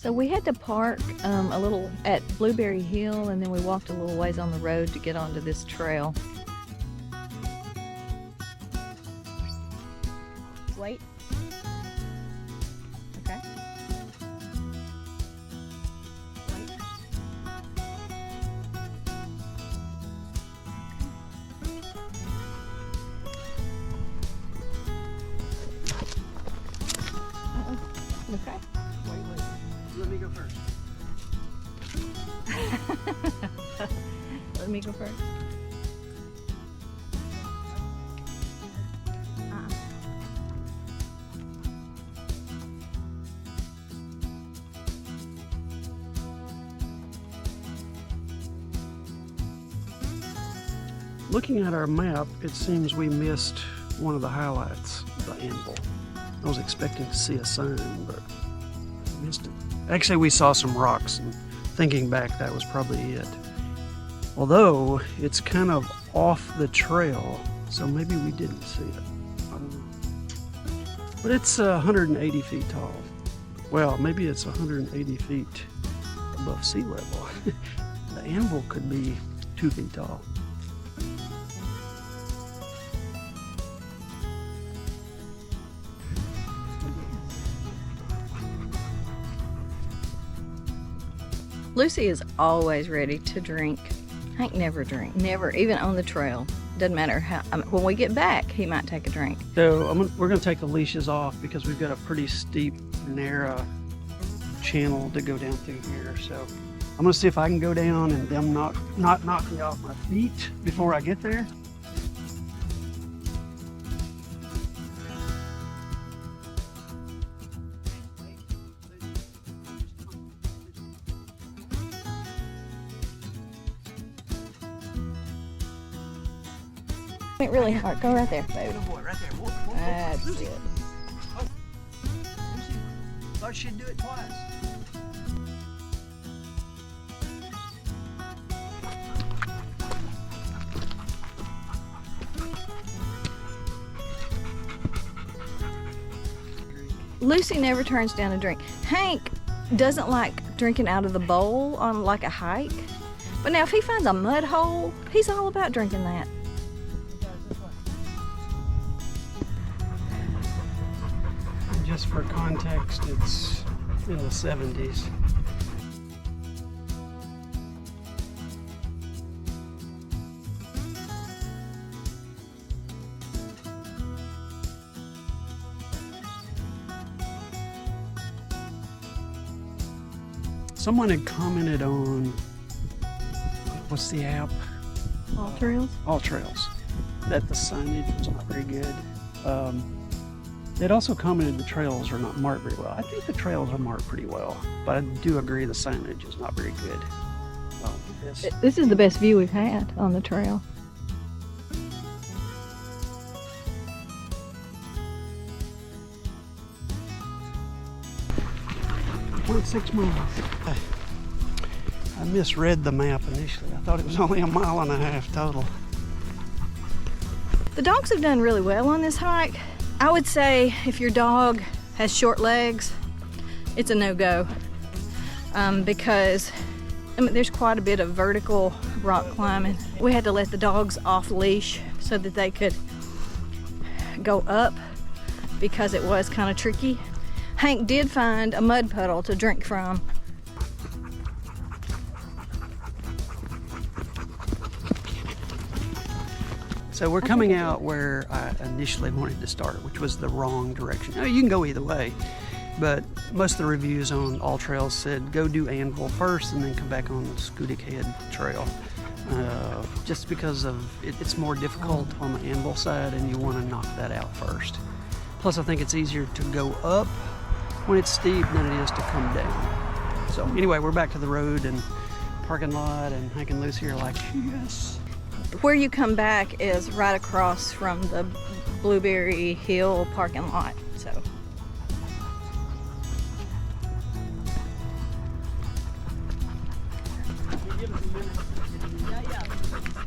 So we had to park a little at Blueberry Hill, and then we walked a little ways on the road to get onto this trail. Wait. Okay. Wait. Okay. Wait. Let me go first. Let me go first. Looking at our map, it seems we missed one of the highlights, the Anvil. I was expecting to see a sign, but I missed it. Actually, we saw some rocks, and thinking back, that was probably it. Although, it's kind of off the trail, so maybe we didn't see it. I don't know. But it's 180 feet tall. Well, maybe it's 180 feet above sea level. The Anvil could be 2 feet tall. Lucy is always ready to drink. Hank never drink, never, even on the trail. Doesn't matter how, when we get back, he might take a drink. So we're going to take the leashes off because we've got a pretty steep, narrow channel to go down through here. So I'm going to see if I can go down and them not knock me off my feet before I get there. Went really hard. Go right there, baby. Good boy, right there. Whoa, That's Lucy. it. Oh, Lucy, thought she'd do it twice. Lucy never turns down a drink. Hank doesn't like drinking out of the bowl on like a hike. But now if he finds a mud hole, he's all about drinking that. Just for context, it's in the 70s. Someone had commented on, what's the app? All trails? All Trails, that the signage was not very good. They'd also commented the trails are not marked very well. I think the trails are marked pretty well, but I do agree the signage is not very good. This is the best view we've had on the trail. 0.6 miles. I misread the map initially. I thought it was only 1.5 miles total. The dogs have done really well on this hike. I would say if your dog has short legs, it's a no-go because there's quite a bit of vertical rock climbing. We had to let the dogs off leash so that they could go up because it was kind of tricky. Hank did find a mud puddle to drink from. So we're coming out where I initially wanted to start, which was the wrong direction. Now, you can go either way, but most of the reviews on All Trails said go do Anvil first and then come back on the Schoodic Head Trail. Just because of it's more difficult on the Anvil side and you want to knock that out first. Plus I think it's easier to go up when it's steep than it is to come down. So anyway, we're back to the road and parking lot, and Hank and Lucy are like, yes. Where you come back is right across from the Blueberry Hill parking lot.